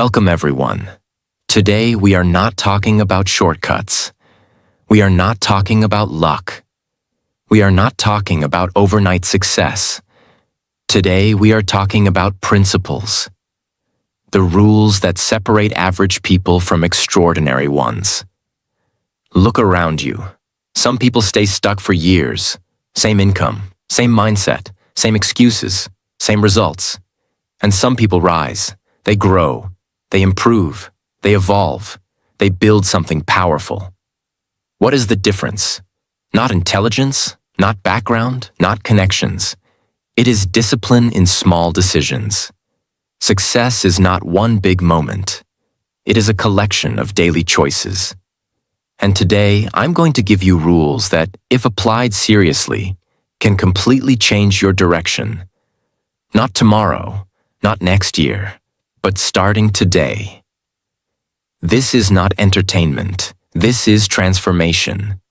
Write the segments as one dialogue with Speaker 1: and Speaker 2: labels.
Speaker 1: Welcome, everyone. Today, we are not talking about shortcuts. We are not talking about luck. We are not talking about overnight success. Today, we are talking about principles. The rules that separate average people from extraordinary ones. Look around you. Some people stay stuck for years. Same income, same mindset, same excuses, same results. And some people rise. They grow. They improve. They evolve. They build something powerful. What is the difference? Not intelligence, not background, not connections. It is discipline in small decisions. Success is not one big moment. It is a collection of daily choices. And today, I'm going to give you rules that, if applied seriously, can completely change your direction. Not tomorrow, not next year, but starting today. This is not entertainment. This is transformation.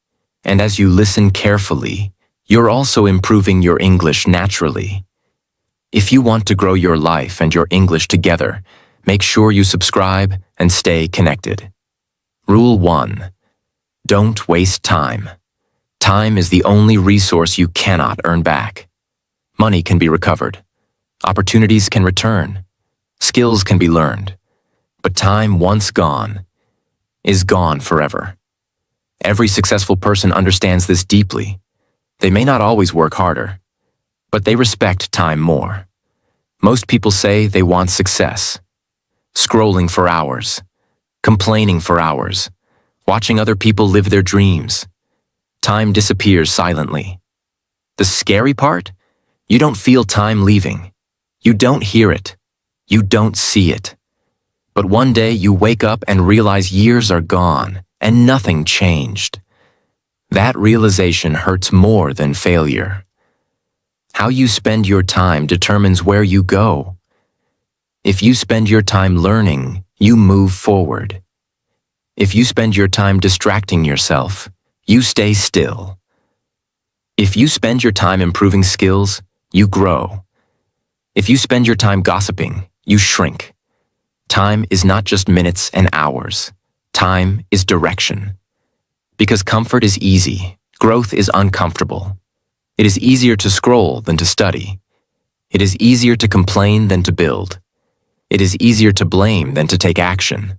Speaker 1: And as you listen carefully, you're also improving your English naturally. If you want to grow your life and your English together, make sure you subscribe and stay connected. Rule 1. Don't waste time. Time is the only resource you cannot earn back. Money can be recovered. Opportunities can return. Skills can be learned. But time once gone is gone forever. Every successful person understands this deeply. They may not always work harder, but they respect time more. Most people say they want success. Scrolling for hours, complaining for hours, watching other people live their dreams. Time disappears silently. The scary part? You don't feel time leaving. You don't hear it. You don't see it. But one day you wake up and realize years are gone and nothing changed. That realization hurts more than failure. How you spend your time determines where you go. If you spend your time learning, you move forward. If you spend your time distracting yourself, you stay still. If you spend your time improving skills, you grow. If you spend your time gossiping, you shrink. Time is not just minutes and hours. Time is direction. Because comfort is easy, growth is uncomfortable. It is easier to scroll than to study. It is easier to complain than to build. It is easier to blame than to take action.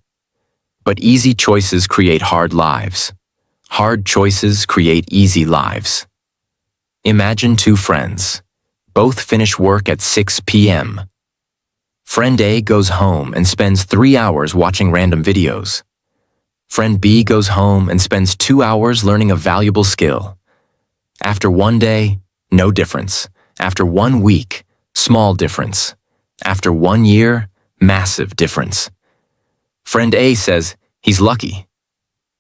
Speaker 1: But easy choices create hard lives. Hard choices create easy lives. Imagine two friends. Both finish work at 6 p.m. Friend A goes home and spends 3 hours watching random videos. Friend B goes home and spends 2 hours learning a valuable skill. After one day, no difference. After 1 week, small difference. After 1 year, massive difference. Friend A says he's lucky.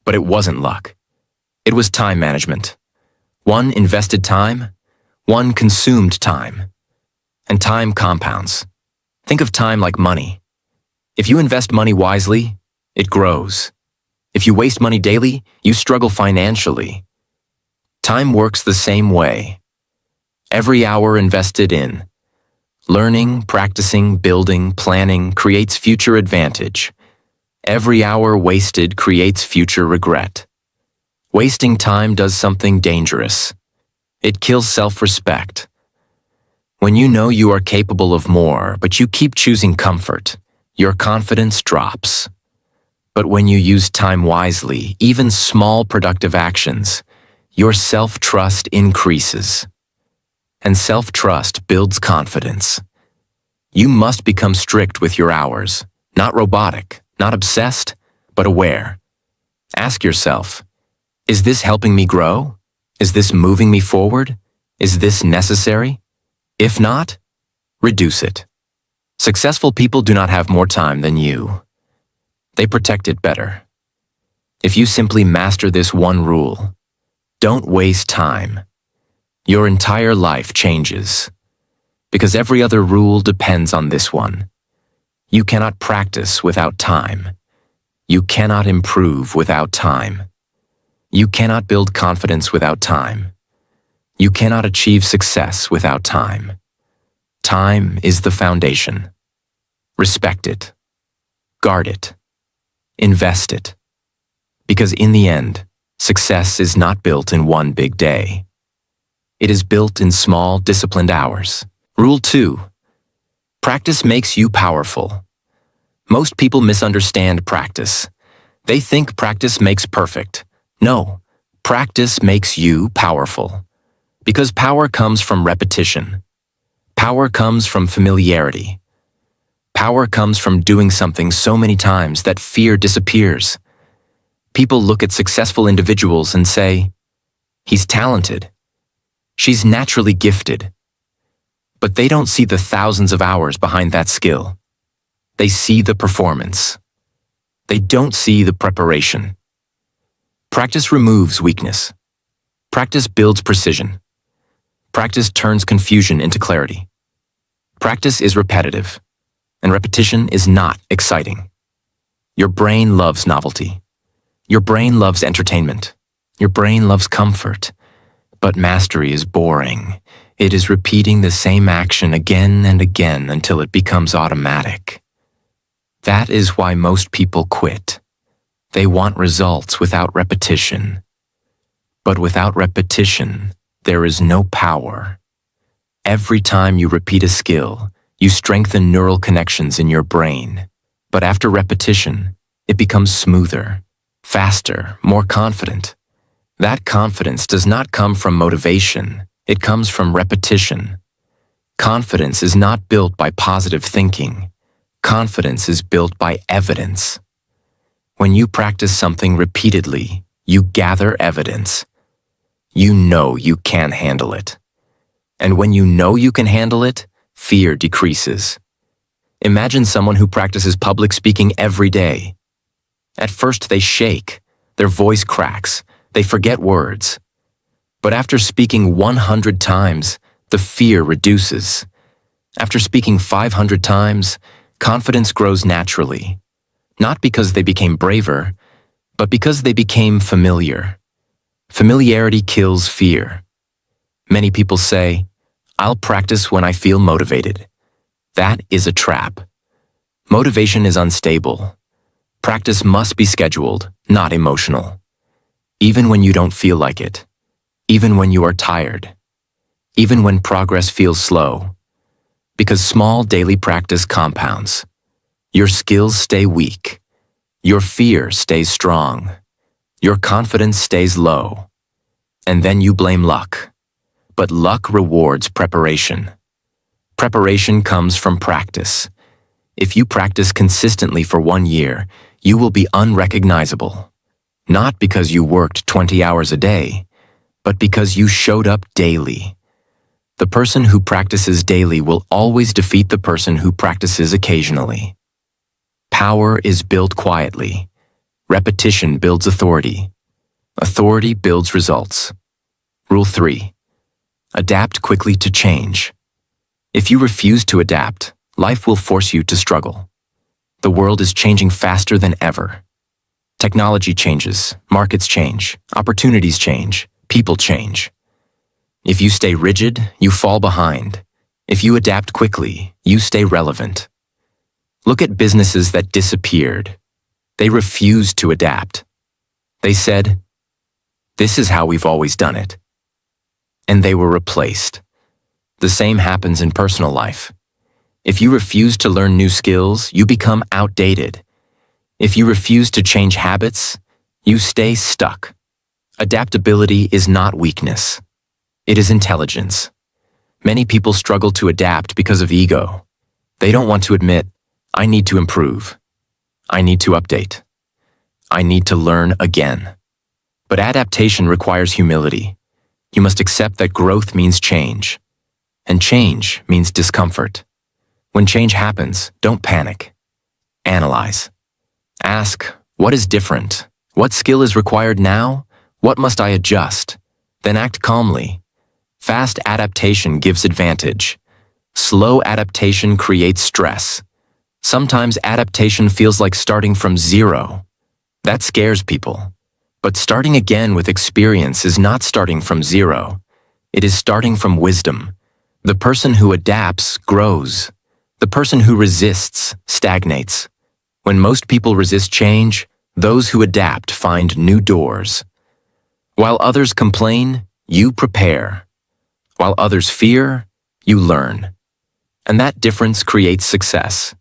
Speaker 1: But it wasn't luck. It was time management. One invested time, one consumed time. And time compounds. Think of time like money. If you invest money wisely, it grows. If you waste money daily, you struggle financially. Time works the same way. Every hour invested in learning, practicing, building, planning creates future advantage. Every hour wasted creates future regret. Wasting time does something dangerous. It kills self-respect. When you know you are capable of more, but you keep choosing comfort, your confidence drops. But when you use time wisely, even small productive actions, your self-trust increases. And self-trust builds confidence. You must become strict with your hours, not robotic, not obsessed, but aware. Ask yourself, is this helping me grow? Is this moving me forward? Is this necessary? If not, reduce it. Successful people do not have more time than you. They protect it better. If you simply master this one rule, don't waste time. Your entire life changes. Because every other rule depends on this one. You cannot practice without time. You cannot improve without time. You cannot build confidence without time. You cannot achieve success without time. Time is the foundation. Respect it. Guard it. Invest it. Because in the end, success is not built in one big day. It is built in small, disciplined hours. Rule 2. Practice makes you powerful. Most people misunderstand practice. They think practice makes perfect. No, practice makes you powerful. Because power comes from repetition. Power comes from familiarity. Power comes from doing something so many times that fear disappears. People look at successful individuals and say, "He's talented. She's naturally gifted." But they don't see the thousands of hours behind that skill. They see the performance. They don't see the preparation. Practice removes weakness. Practice builds precision. Practice turns confusion into clarity. Practice is repetitive, and repetition is not exciting. Your brain loves novelty. Your brain loves entertainment. Your brain loves comfort. But mastery is boring. It is repeating the same action again and again until it becomes automatic. That is why most people quit. They want results without repetition. But without repetition, there is no power. Every time you repeat a skill, you strengthen neural connections in your brain. But after repetition, it becomes smoother, faster, more confident. That confidence does not come from motivation. It comes from repetition. Confidence is not built by positive thinking. Confidence is built by evidence. When you practice something repeatedly, you gather evidence. You know you can handle it. And when you know you can handle it, fear decreases. Imagine someone who practices public speaking every day. At first they shake, their voice cracks, they forget words. But after speaking 100 times, the fear reduces. After speaking 500 times, confidence grows naturally. Not because they became braver, but because they became familiar. Familiarity kills fear. Many people say, "I'll practice when I feel motivated." That is a trap. Motivation is unstable. Practice must be scheduled, not emotional. Even when you don't feel like it. Even when you are tired. Even when progress feels slow. Because small daily practice compounds. Your skills stay weak. Your fear stays strong. Your confidence stays low. And then you blame luck. But luck rewards preparation. Preparation comes from practice. If you practice consistently for 1 year, you will be unrecognizable. Not because you worked 20 hours a day, but because you showed up daily. The person who practices daily will always defeat the person who practices occasionally. Power is built quietly. Repetition builds authority. Authority builds results. Rule 3. Adapt quickly to change. If you refuse to adapt, life will force you to struggle. The world is changing faster than ever. Technology changes, markets change, opportunities change, people change. If you stay rigid, you fall behind. If you adapt quickly, you stay relevant. Look at businesses that disappeared. They refused to adapt. They said, "This is how we've always done it." And they were replaced. The same happens in personal life. If you refuse to learn new skills, you become outdated. If you refuse to change habits, you stay stuck. Adaptability is not weakness. It is intelligence. Many people struggle to adapt because of ego. They don't want to admit, "I need to improve. I need to update. I need to learn again." But adaptation requires humility. You must accept that growth means change. And change means discomfort. When change happens, don't panic. Analyze. Ask, what is different? What skill is required now? What must I adjust? Then act calmly. Fast adaptation gives advantage. Slow adaptation creates stress. Sometimes adaptation feels like starting from zero. That scares people. But starting again with experience is not starting from zero. It is starting from wisdom. The person who adapts grows. The person who resists stagnates. When most people resist change, those who adapt find new doors. While others complain, you prepare. While others fear, you learn. And that difference creates success.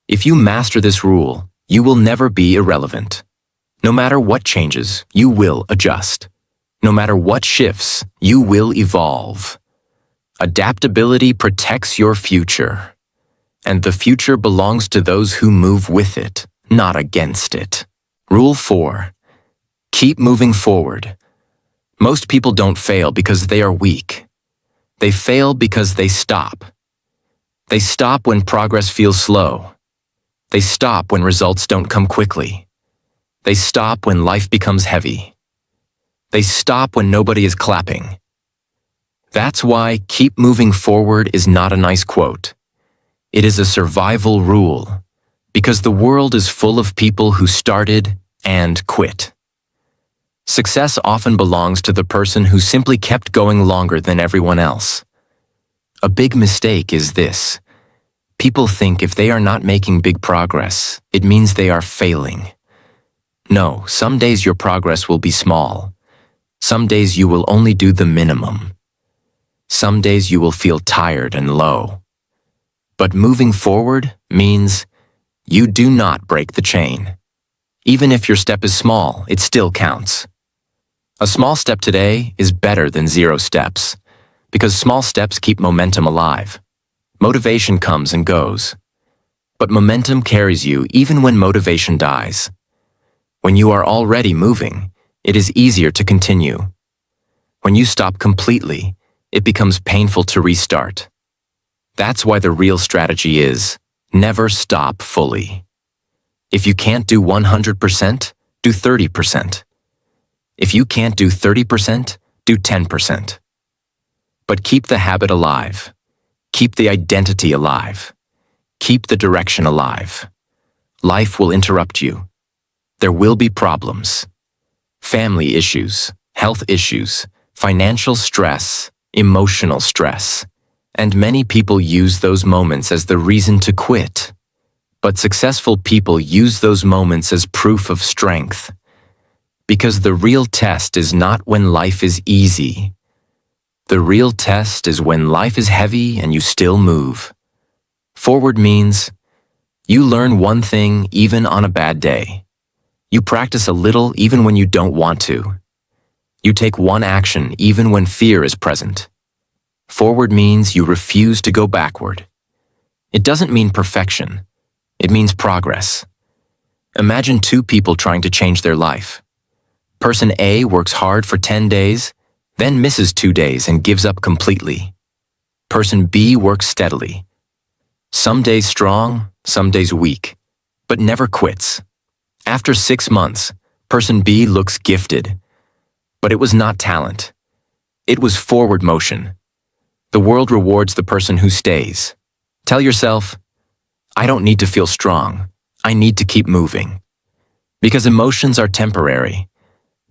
Speaker 1: If you master this rule, you will never be irrelevant. No matter what changes, you will adjust. No matter what shifts, you will evolve. Adaptability protects your future. And the future belongs to those who move with it, not against it. Rule 4. Keep moving forward. Most people don't fail because they are weak. They fail because they stop. They stop when progress feels slow. They stop when results don't come quickly. They stop when life becomes heavy. They stop when nobody is clapping. That's why keep moving forward is not a nice quote. It is a survival rule, because the world is full of people who started and quit. Success often belongs to the person who simply kept going longer than everyone else. A big mistake is this. People think if they are not making big progress, it means they are failing. No, some days your progress will be small. Some days you will only do the minimum. Some days you will feel tired and low. But moving forward means you do not break the chain. Even if your step is small, it still counts. A small step today is better than 0 steps, because small steps keep momentum alive. Motivation comes and goes, but momentum carries you even when motivation dies. When you are already moving, it is easier to continue. When you stop completely, it becomes painful to restart. That's why the real strategy is never stop fully. If you can't do 100%, do 30%. If you can't do 30%, do 10%. But keep the habit alive. Keep the identity alive. Keep the direction alive. Life will interrupt you. There will be problems. Family issues, health issues, financial stress, emotional stress. And many people use those moments as the reason to quit. But successful people use those moments as proof of strength. Because the real test is not when life is easy. The real test is when life is heavy and you still move. Forward means you learn one thing even on a bad day. You practice a little even when you don't want to. You take one action even when fear is present. Forward means you refuse to go backward. It doesn't mean perfection. It means progress. Imagine 2 people trying to change their life. Person A works hard for 10 days, then misses 2 days and gives up completely. Person B works steadily. Some days strong, some days weak, but never quits. After 6 months, person B looks gifted. But it was not talent. It was forward motion. The world rewards the person who stays. Tell yourself, I don't need to feel strong. I need to keep moving. Because emotions are temporary,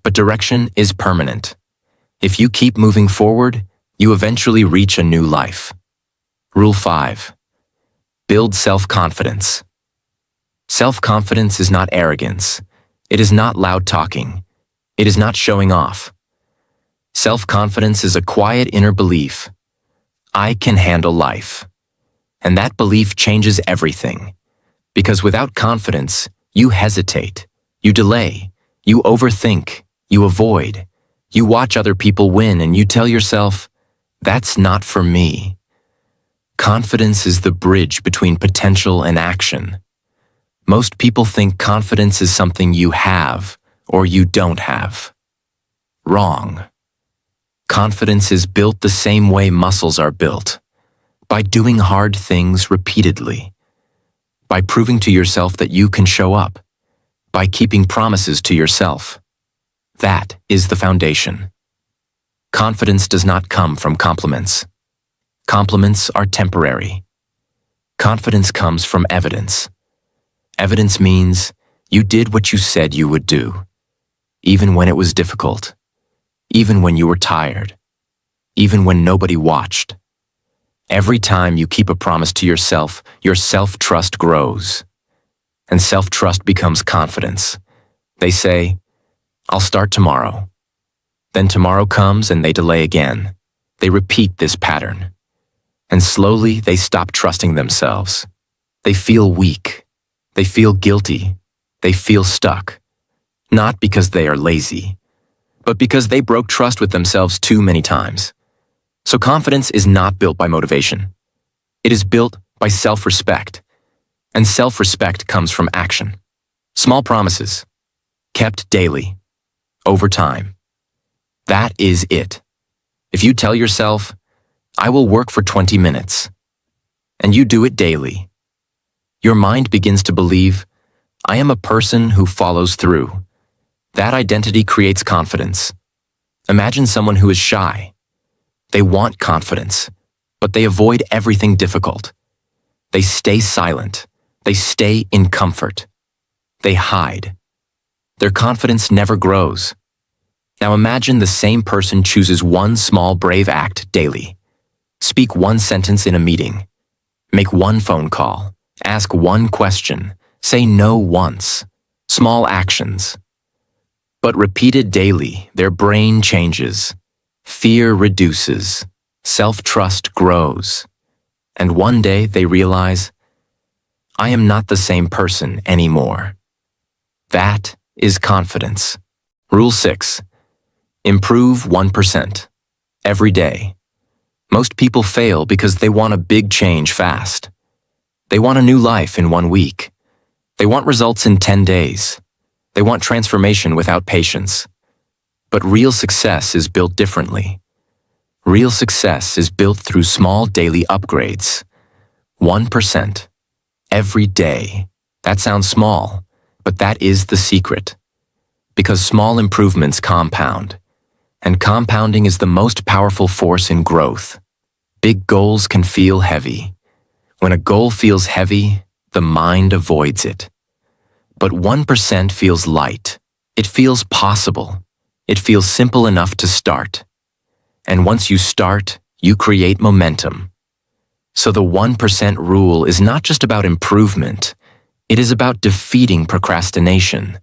Speaker 1: but direction is permanent. If you keep moving forward, you eventually reach a new life. Rule 5. Build self-confidence. Self-confidence is not arrogance. It is not loud talking. It is not showing off. Self-confidence is a quiet inner belief. I can handle life. And that belief changes everything. Because without confidence, you hesitate, you delay, you overthink, you avoid. You watch other people win and you tell yourself, that's not for me. Confidence is the bridge between potential and action. Most people think confidence is something you have or you don't have. Wrong. Confidence is built the same way muscles are built, by doing hard things repeatedly, by proving to yourself that you can show up, by keeping promises to yourself. That is the foundation. Confidence does not come from compliments. Compliments are temporary. Confidence comes from evidence. Evidence means you did what you said you would do, even when it was difficult, even when you were tired, even when nobody watched. Every time you keep a promise to yourself, your self-trust grows. and self-trust becomes confidence. They say, "I'll start tomorrow." Then tomorrow comes and they delay again. They repeat this pattern. And slowly they stop trusting themselves. They feel weak. They feel guilty. They feel stuck. Not because they are lazy, but because they broke trust with themselves too many times. So confidence is not built by motivation. It is built by self-respect. And self-respect comes from action. Small promises, kept daily, over time. That is it. If you tell yourself, "I will work for 20 minutes," and you do it daily, your mind begins to believe, "I am a person who follows through." That identity creates confidence. Imagine someone who is shy. They want confidence, but they avoid everything difficult. They stay silent. They stay in comfort. They hide. Their confidence never grows. Now imagine the same person chooses one small brave act daily. Speak one sentence in a meeting. Make one phone call. Ask one question. Say no once. Small actions. But repeated daily, their brain changes. Fear reduces. Self-trust grows. And one day they realize, "I am not the same person anymore." That is confidence. Rule 6. Improve 1%. Every day. Most people fail because they want a big change fast. They want a new life in 1 week. They want results in 10 days. They want transformation without patience. But real success is built differently. Real success is built through small daily upgrades. 1%. Every day. That sounds small, but that is the secret. Because small improvements compound. And compounding is the most powerful force in growth. Big goals can feel heavy. When a goal feels heavy, the mind avoids it. But 1% feels light. It feels possible. It feels simple enough to start. And once you start, you create momentum. So the 1% rule is not just about improvement. It is about defeating procrastination.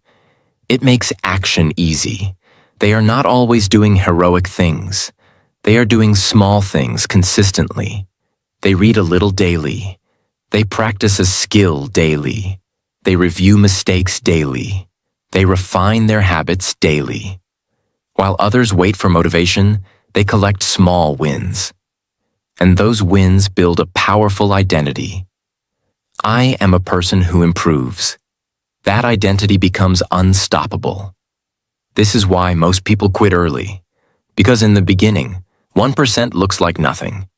Speaker 1: It makes action easy. They are not always doing heroic things. They are doing small things consistently. They read a little daily. They practice a skill daily. They review mistakes daily. They refine their habits daily. While others wait for motivation, they collect small wins. And those wins build a powerful identity. I am a person who improves. That identity becomes unstoppable. This is why most people quit early. Because in the beginning, 1% looks like nothing.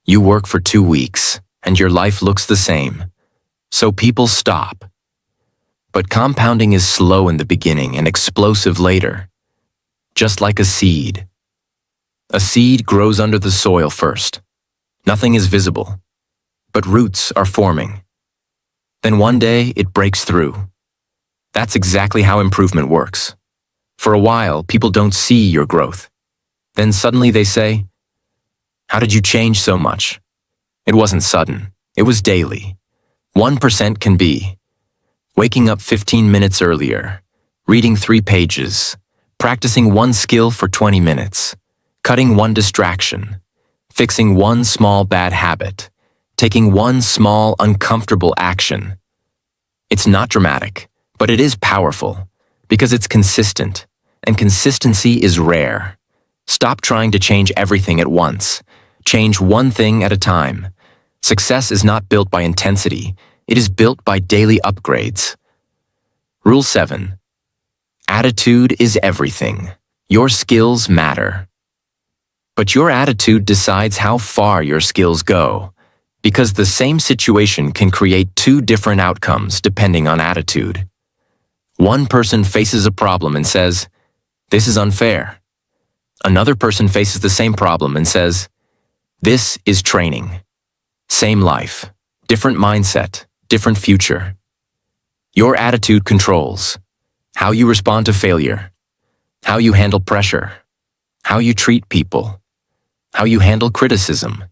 Speaker 1: You work for 2 weeks, and your life looks the same. So people stop. But compounding is slow in the beginning and explosive later. Just like a seed. A seed grows under the soil first. Nothing is visible. But roots are forming. Then one day, it breaks through. That's exactly how improvement works. For a while, people don't see your growth. Then suddenly they say, "How did you change so much?" It wasn't sudden. It was daily. 1% can be waking up 15 minutes earlier, reading 3 pages, practicing one skill for 20 minutes, cutting one distraction, fixing one small bad habit, taking one small uncomfortable action. It's not dramatic, but it is powerful because it's consistent, and consistency is rare. Stop trying to change everything at once. Change one thing at a time. Success is not built by intensity. It is built by daily upgrades. Rule 7. Attitude is everything. Your skills matter. But your attitude decides how far your skills go, because the same situation can create 2 different outcomes depending on attitude. One person faces a problem and says, "This is unfair." Another person faces the same problem and says, "This is training." Same life, different mindset, different future. Your attitude controls how you respond to failure, how you handle pressure, how you treat people, how you handle criticism,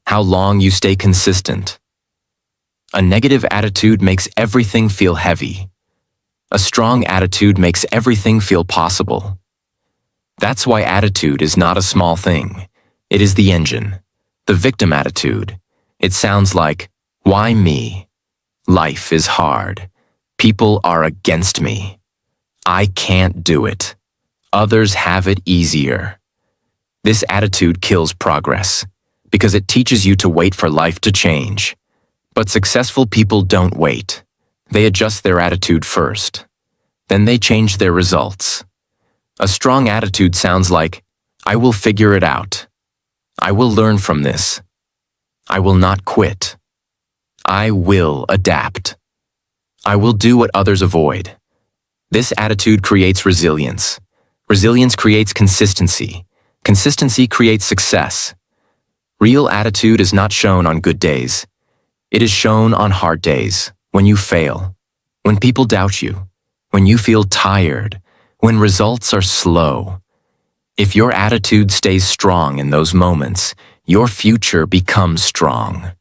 Speaker 1: how long you stay consistent. A negative attitude makes everything feel heavy. A strong attitude makes everything feel possible. That's why attitude is not a small thing. It is the engine. The victim attitude. It sounds like, why me? Life is hard. People are against me. I can't do it. Others have it easier. This attitude kills progress because it teaches you to wait for life to change. But successful people don't wait. They adjust their attitude first. Then they change their results. A strong attitude sounds like, I will figure it out. I will learn from this. I will not quit. I will adapt. I will do what others avoid. This attitude creates resilience. Resilience creates consistency. Consistency creates success. Real attitude is not shown on good days. It is shown on hard days, when you fail, when people doubt you, when you feel tired, when results are slow. If your attitude stays strong in those moments, your future becomes strong.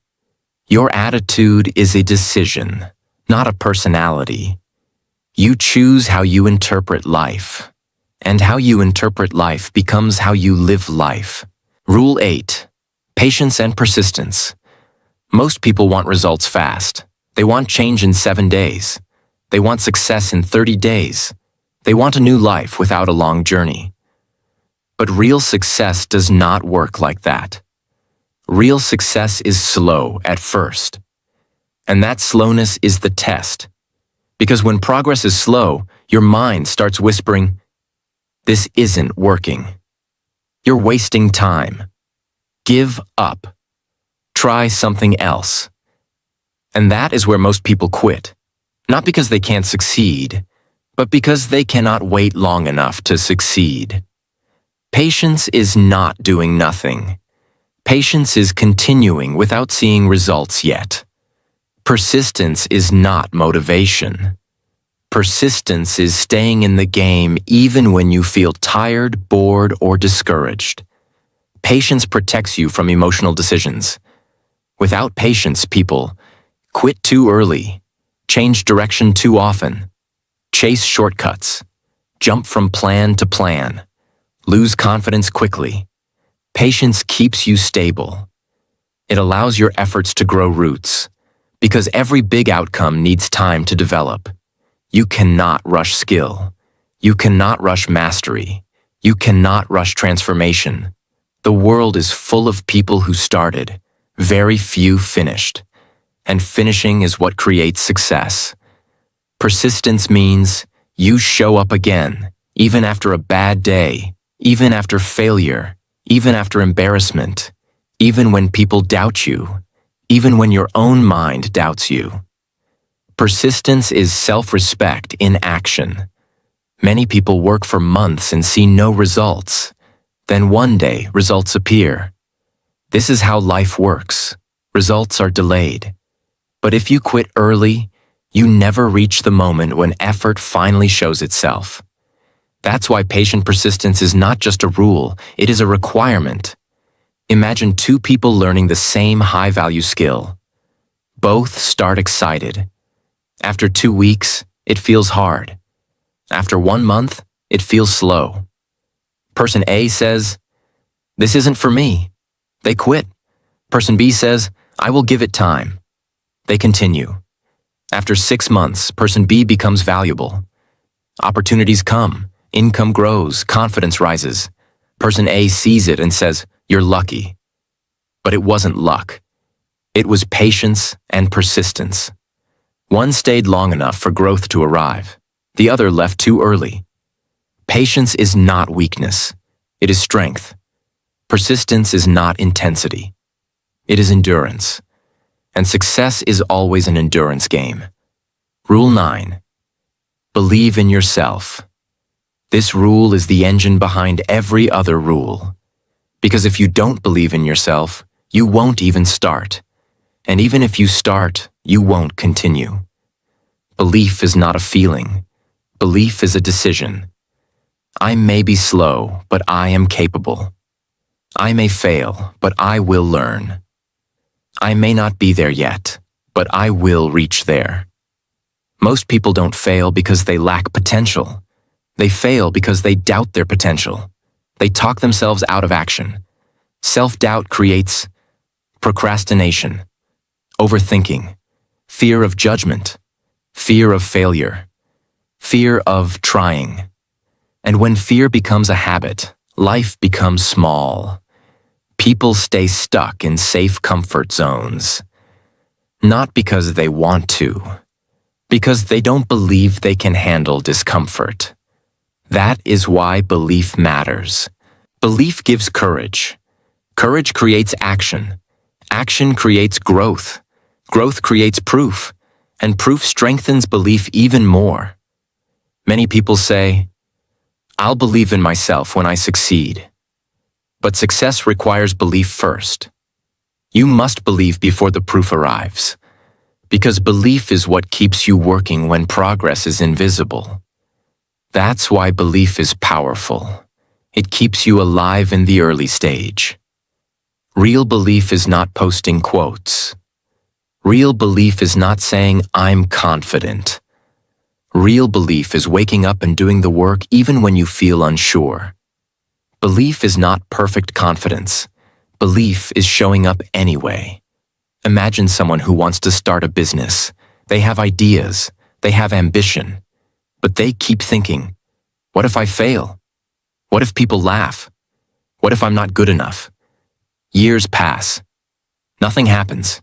Speaker 1: Your attitude is a decision, not a personality. You choose how you interpret life, and how you interpret life becomes how you live life. Rule 8. Patience and persistence. Most people want results fast. They want change in 7 days. They want success in 30 days. They want a new life without a long journey. But real success does not work like that. Real success is slow at first. And that slowness is the test. Because when progress is slow, your mind starts whispering, this isn't working. You're wasting time. Give up. Try something else. And that is where most people quit. Not because they can't succeed, but because they cannot wait long enough to succeed. Patience is not doing nothing. Patience is continuing without seeing results yet. Persistence is not motivation. Persistence is staying in the game even when you feel tired, bored, or discouraged. Patience protects you from emotional decisions. Without patience, people quit too early, change direction too often, chase shortcuts, jump from plan to plan, lose confidence quickly. Patience keeps you stable. It allows your efforts to grow roots, because every big outcome needs time to develop. You cannot rush skill. You cannot rush mastery. You cannot rush transformation. The world is full of people who started, very few finished. And finishing is what creates success. Persistence means you show up again, even after a bad day, even after failure, even after embarrassment, even when people doubt you, even when your own mind doubts you. Persistence is self-respect in action. Many people work for months and see no results. Then one day, results appear. This is how life works. Results are delayed. But if you quit early, you never reach the moment when effort finally shows itself. That's why patient persistence is not just a rule, it is a requirement. Imagine two people learning the same high-value skill. Both start excited. After 2 weeks, it feels hard. After 1 month, it feels slow. Person A says, this isn't for me. They quit. Person B says, I will give it time. They continue. After 6 months, person B becomes valuable. Opportunities come, income grows, confidence rises. Person A sees it and says, you're lucky. But it wasn't luck. It was patience and persistence. One stayed long enough for growth to arrive. The other left too early. Patience is not weakness. It is strength. Persistence is not intensity. It is endurance. And success is always an endurance game. Rule 9. Believe in yourself. This rule is the engine behind every other rule. Because if you don't believe in yourself, you won't even start. And even if you start, you won't continue. Belief is not a feeling. Belief is a decision. I may be slow, but I am capable. I may fail, but I will learn. I may not be there yet, but I will reach there. Most people don't fail because they lack potential. They fail because they doubt their potential. They talk themselves out of action. Self-doubt creates procrastination, overthinking, fear of judgment, fear of failure, fear of trying. And when fear becomes a habit, life becomes small. People stay stuck in safe comfort zones. Not because they want to, because they don't believe they can handle discomfort. That is why belief matters. Belief gives courage. Courage creates action. Action creates growth. Growth creates proof. And proof strengthens belief even more. Many people say, "I'll believe in myself when I succeed." But success requires belief first. You must believe before the proof arrives. Because belief is what keeps you working when progress is invisible. That's why belief is powerful. It keeps you alive in the early stage. Real belief is not posting quotes. Real belief is not saying, "I'm confident." Real belief is waking up and doing the work even when you feel unsure. Belief is not perfect confidence. Belief is showing up anyway. Imagine someone who wants to start a business. They have ideas. They have ambition. But they keep thinking, what if I fail? What if people laugh? What if I'm not good enough? Years pass. Nothing happens.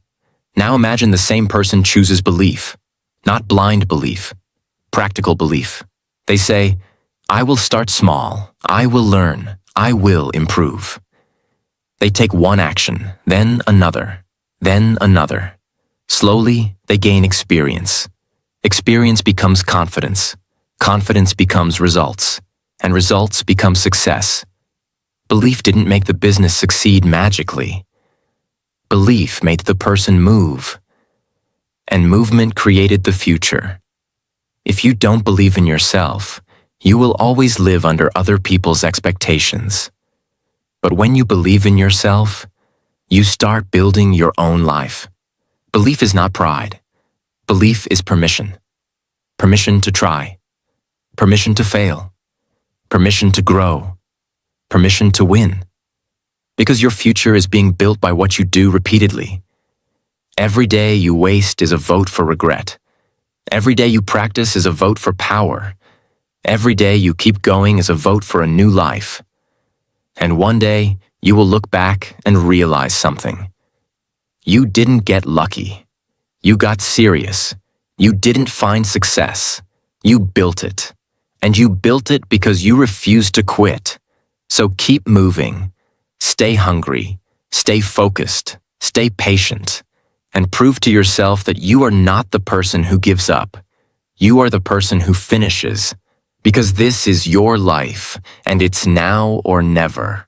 Speaker 1: Now imagine the same person chooses belief, not blind belief, practical belief. They say, "I will start small. I will learn. I will improve." They take one action, then another, then another. Slowly, they gain experience. Experience becomes confidence. Confidence becomes results. And results become success. Belief didn't make the business succeed magically. Belief made the person move. And movement created the future. If you don't believe in yourself, you will always live under other people's expectations. But when you believe in yourself, you start building your own life. Belief is not pride. Belief is permission. Permission to try. Permission to fail. Permission to grow. Permission to win. Because your future is being built by what you do repeatedly. Every day you waste is a vote for regret. Every day you practice is a vote for power. Every day you keep going is a vote for a new life. And one day, you will look back and realize something. You didn't get lucky. You got serious. You didn't find success. You built it. And you built it because you refused to quit. So keep moving. Stay hungry. Stay focused. Stay patient. And prove to yourself that you are not the person who gives up. You are the person who finishes. Because this is your life, and it's now or never.